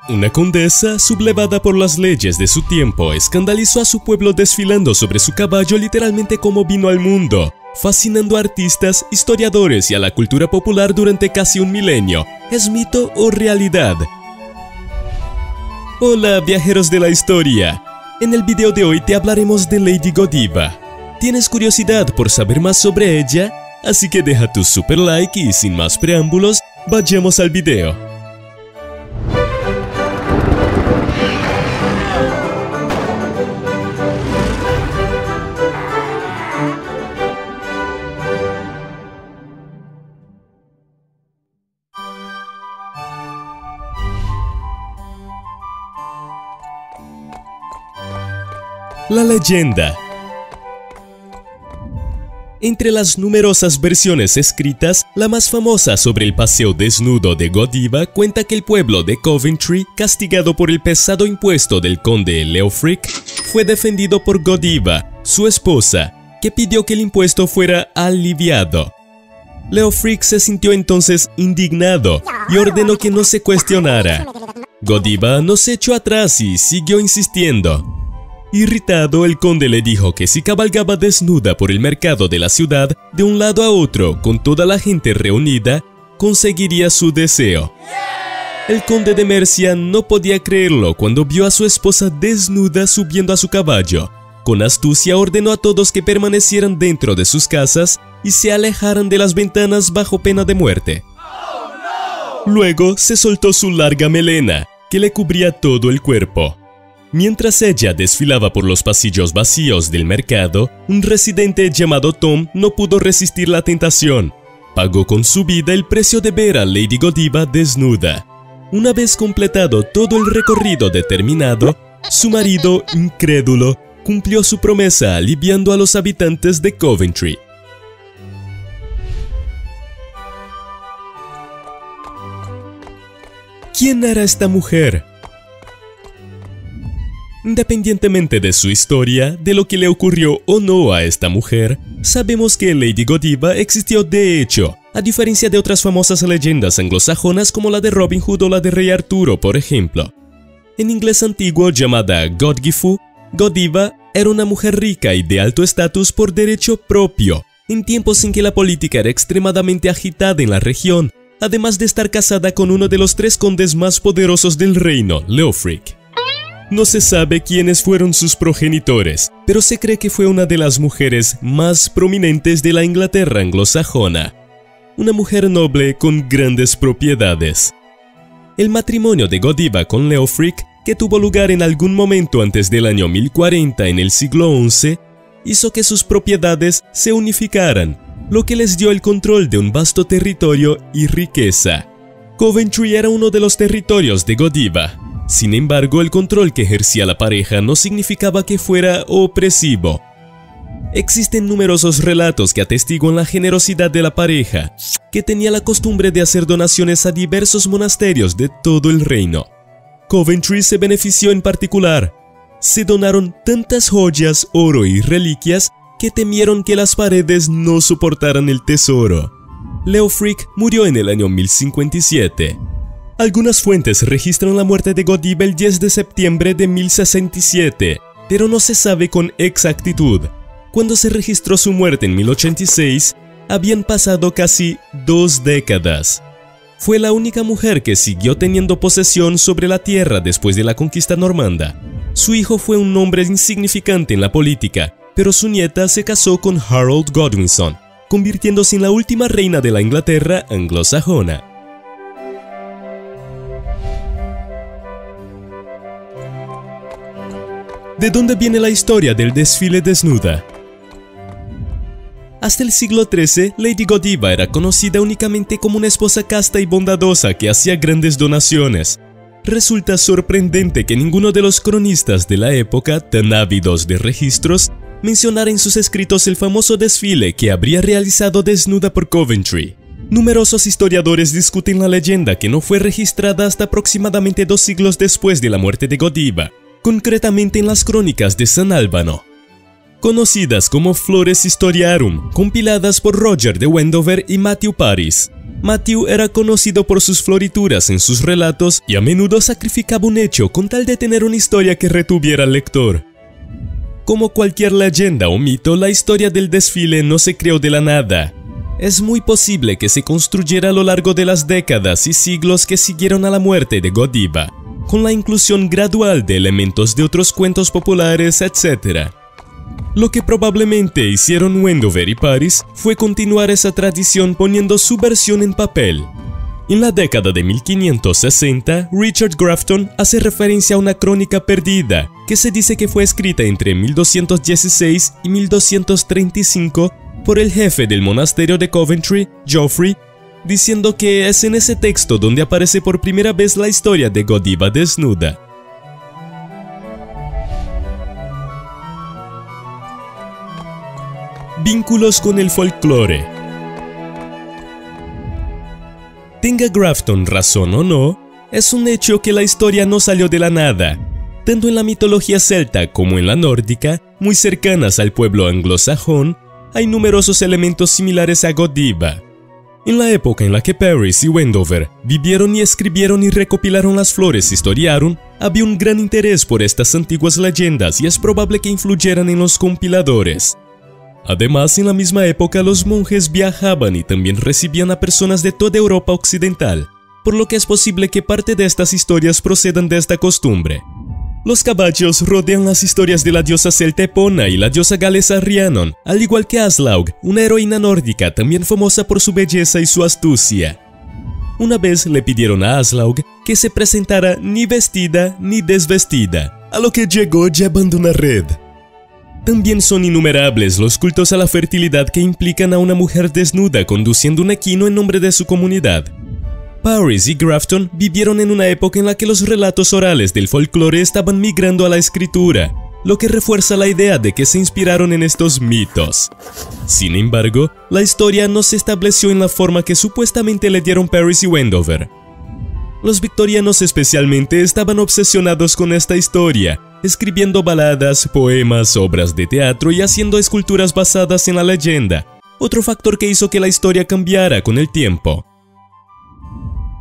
Una condesa, sublevada por las leyes de su tiempo, escandalizó a su pueblo desfilando sobre su caballo literalmente como vino al mundo, fascinando a artistas, historiadores y a la cultura popular durante casi un milenio. ¿Es mito o realidad? Hola, viajeros de la historia. En el video de hoy te hablaremos de Lady Godiva. ¿Tienes curiosidad por saber más sobre ella? Así que deja tu super like y sin más preámbulos, vayamos al video. La leyenda. Entre las numerosas versiones escritas, la más famosa sobre el paseo desnudo de Godiva cuenta que el pueblo de Coventry, castigado por el pesado impuesto del conde Leofric, fue defendido por Godiva, su esposa, que pidió que el impuesto fuera aliviado. Leofric se sintió entonces indignado y ordenó que no se cuestionara. Godiva no se echó atrás y siguió insistiendo. Irritado, el conde le dijo que si cabalgaba desnuda por el mercado de la ciudad, de un lado a otro, con toda la gente reunida, conseguiría su deseo. El conde de Mercia no podía creerlo cuando vio a su esposa desnuda subiendo a su caballo. Con astucia ordenó a todos que permanecieran dentro de sus casas y se alejaran de las ventanas bajo pena de muerte. Luego se soltó su larga melena, que le cubría todo el cuerpo. Mientras ella desfilaba por los pasillos vacíos del mercado, un residente llamado Tom no pudo resistir la tentación. Pagó con su vida el precio de ver a Lady Godiva desnuda. Una vez completado todo el recorrido determinado, su marido, incrédulo, cumplió su promesa aliviando a los habitantes de Coventry. ¿Quién era esta mujer? Independientemente de su historia, de lo que le ocurrió o no a esta mujer, sabemos que Lady Godiva existió de hecho, a diferencia de otras famosas leyendas anglosajonas como la de Robin Hood o la de Rey Arturo, por ejemplo. En inglés antiguo llamada Godgifu, Godiva era una mujer rica y de alto estatus por derecho propio, en tiempos en que la política era extremadamente agitada en la región, además de estar casada con uno de los 3 condes más poderosos del reino, Leofric. No se sabe quiénes fueron sus progenitores, pero se cree que fue una de las mujeres más prominentes de la Inglaterra anglosajona. Una mujer noble con grandes propiedades. El matrimonio de Godiva con Leofric, que tuvo lugar en algún momento antes del año 1040 en el siglo XI, hizo que sus propiedades se unificaran, lo que les dio el control de un vasto territorio y riqueza. Coventry era uno de los territorios de Godiva. Sin embargo, el control que ejercía la pareja no significaba que fuera opresivo. Existen numerosos relatos que atestiguan la generosidad de la pareja, que tenía la costumbre de hacer donaciones a diversos monasterios de todo el reino. Coventry se benefició en particular. Se donaron tantas joyas, oro y reliquias que temieron que las paredes no soportaran el tesoro. Leofric murió en el año 1057. Algunas fuentes registran la muerte de Godiva el 10 de septiembre de 1067, pero no se sabe con exactitud. Cuando se registró su muerte en 1086, habían pasado casi 2 décadas. Fue la única mujer que siguió teniendo posesión sobre la tierra después de la conquista normanda. Su hijo fue un hombre insignificante en la política, pero su nieta se casó con Harold Godwinson, convirtiéndose en la última reina de la Inglaterra anglosajona. ¿De dónde viene la historia del desfile desnuda? Hasta el siglo XIII, Lady Godiva era conocida únicamente como una esposa casta y bondadosa que hacía grandes donaciones. Resulta sorprendente que ninguno de los cronistas de la época, tan ávidos de registros, mencionara en sus escritos el famoso desfile que habría realizado desnuda por Coventry. Numerosos historiadores discuten la leyenda que no fue registrada hasta aproximadamente 2 siglos después de la muerte de Godiva, concretamente en las crónicas de San Albano, conocidas como Flores Historiarum, compiladas por Roger de Wendover y Matthew Paris. Matthew era conocido por sus florituras en sus relatos y a menudo sacrificaba un hecho con tal de tener una historia que retuviera al lector. Como cualquier leyenda o mito, la historia del desfile no se creó de la nada. Es muy posible que se construyera a lo largo de las décadas y siglos que siguieron a la muerte de Godiva, con la inclusión gradual de elementos de otros cuentos populares, etc. Lo que probablemente hicieron Wendover y Paris fue continuar esa tradición poniendo su versión en papel. En la década de 1560, Richard Grafton hace referencia a una crónica perdida que se dice que fue escrita entre 1216 y 1235 por el jefe del monasterio de Coventry, Geoffrey, diciendo que es en ese texto donde aparece por primera vez la historia de Godiva desnuda. Vínculos con el folclore. Tenga Grafton razón o no, es un hecho que la historia no salió de la nada. Tanto en la mitología celta como en la nórdica, muy cercanas al pueblo anglosajón, hay numerosos elementos similares a Godiva. En la época en la que Paris y Wendover vivieron y escribieron y recopilaron las flores y historiaron, había un gran interés por estas antiguas leyendas y es probable que influyeran en los compiladores. Además, en la misma época los monjes viajaban y también recibían a personas de toda Europa occidental, por lo que es posible que parte de estas historias procedan de esta costumbre. Los caballos rodean las historias de la diosa celta Epona y la diosa galesa Rhiannon, al igual que Aslaug, una heroína nórdica también famosa por su belleza y su astucia. Una vez le pidieron a Aslaug que se presentara ni vestida ni desvestida, a lo que llegó llevando una red. También son innumerables los cultos a la fertilidad que implican a una mujer desnuda conduciendo un equino en nombre de su comunidad. Paris y Grafton vivieron en una época en la que los relatos orales del folclore estaban migrando a la escritura, lo que refuerza la idea de que se inspiraron en estos mitos. Sin embargo, la historia no se estableció en la forma que supuestamente le dieron Paris y Wendover. Los victorianos especialmente estaban obsesionados con esta historia, escribiendo baladas, poemas, obras de teatro y haciendo esculturas basadas en la leyenda, otro factor que hizo que la historia cambiara con el tiempo.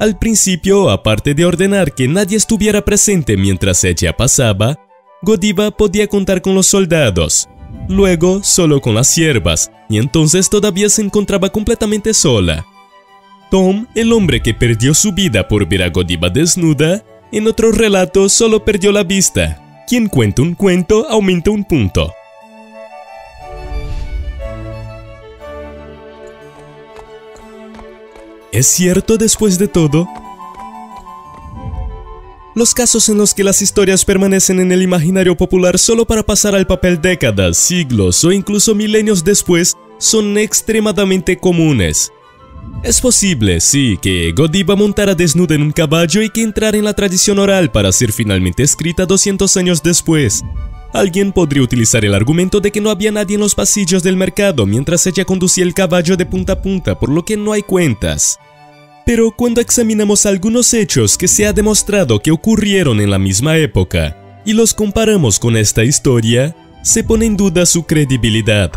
Al principio, aparte de ordenar que nadie estuviera presente mientras ella pasaba, Godiva podía contar con los soldados, luego solo con las siervas, y entonces todavía se encontraba completamente sola. Tom, el hombre que perdió su vida por ver a Godiva desnuda, en otro relato solo perdió la vista. Quien cuenta un cuento aumenta un punto. ¿Es cierto después de todo? Los casos en los que las historias permanecen en el imaginario popular solo para pasar al papel décadas, siglos o incluso milenios después son extremadamente comunes. Es posible, sí, que Godiva montara desnuda en un caballo y que entrara en la tradición oral para ser finalmente escrita 200 años después. Alguien podría utilizar el argumento de que no había nadie en los pasillos del mercado mientras ella conducía el caballo de punta a punta, por lo que no hay cuentas. Pero cuando examinamos algunos hechos que se ha demostrado que ocurrieron en la misma época y los comparamos con esta historia, se pone en duda su credibilidad.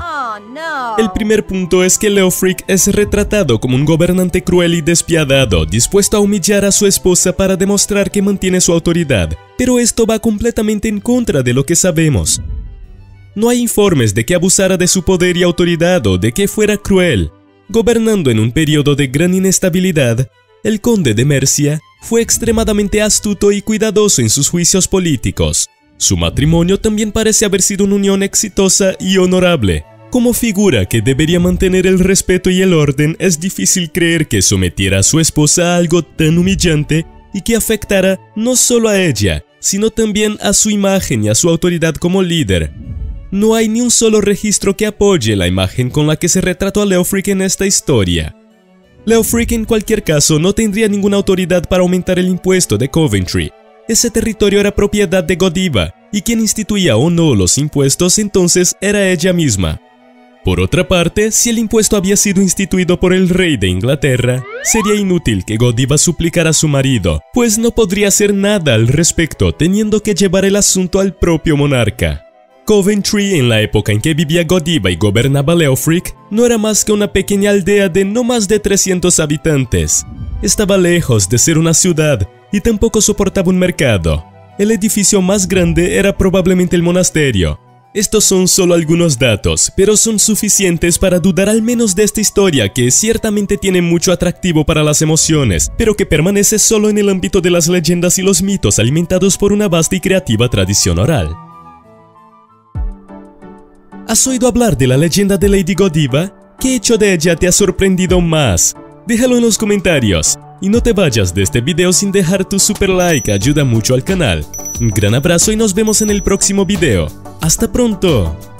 El primer punto es que Leofric es retratado como un gobernante cruel y despiadado, dispuesto a humillar a su esposa para demostrar que mantiene su autoridad, pero esto va completamente en contra de lo que sabemos. No hay informes de que abusara de su poder y autoridad o de que fuera cruel. Gobernando en un periodo de gran inestabilidad, el conde de Mercia fue extremadamente astuto y cuidadoso en sus juicios políticos. Su matrimonio también parece haber sido una unión exitosa y honorable. Como figura que debería mantener el respeto y el orden, es difícil creer que sometiera a su esposa a algo tan humillante y que afectara no solo a ella, sino también a su imagen y a su autoridad como líder. No hay ni un solo registro que apoye la imagen con la que se retrató a Leofric en esta historia. Leofric en cualquier caso no tendría ninguna autoridad para aumentar el impuesto de Coventry. Ese territorio era propiedad de Godiva, y quien instituía o no los impuestos entonces era ella misma. Por otra parte, si el impuesto había sido instituido por el rey de Inglaterra, sería inútil que Godiva suplicara a su marido, pues no podría hacer nada al respecto teniendo que llevar el asunto al propio monarca. Coventry, en la época en que vivía Godiva y gobernaba Leofric, no era más que una pequeña aldea de no más de 300 habitantes. Estaba lejos de ser una ciudad y tampoco soportaba un mercado. El edificio más grande era probablemente el monasterio. Estos son solo algunos datos, pero son suficientes para dudar al menos de esta historia que ciertamente tiene mucho atractivo para las emociones, pero que permanece solo en el ámbito de las leyendas y los mitos alimentados por una vasta y creativa tradición oral. ¿Has oído hablar de la leyenda de Lady Godiva? ¿Qué hecho de ella te ha sorprendido más? Déjalo en los comentarios. Y no te vayas de este video sin dejar tu super like, ayuda mucho al canal. Un gran abrazo y nos vemos en el próximo video. ¡Hasta pronto!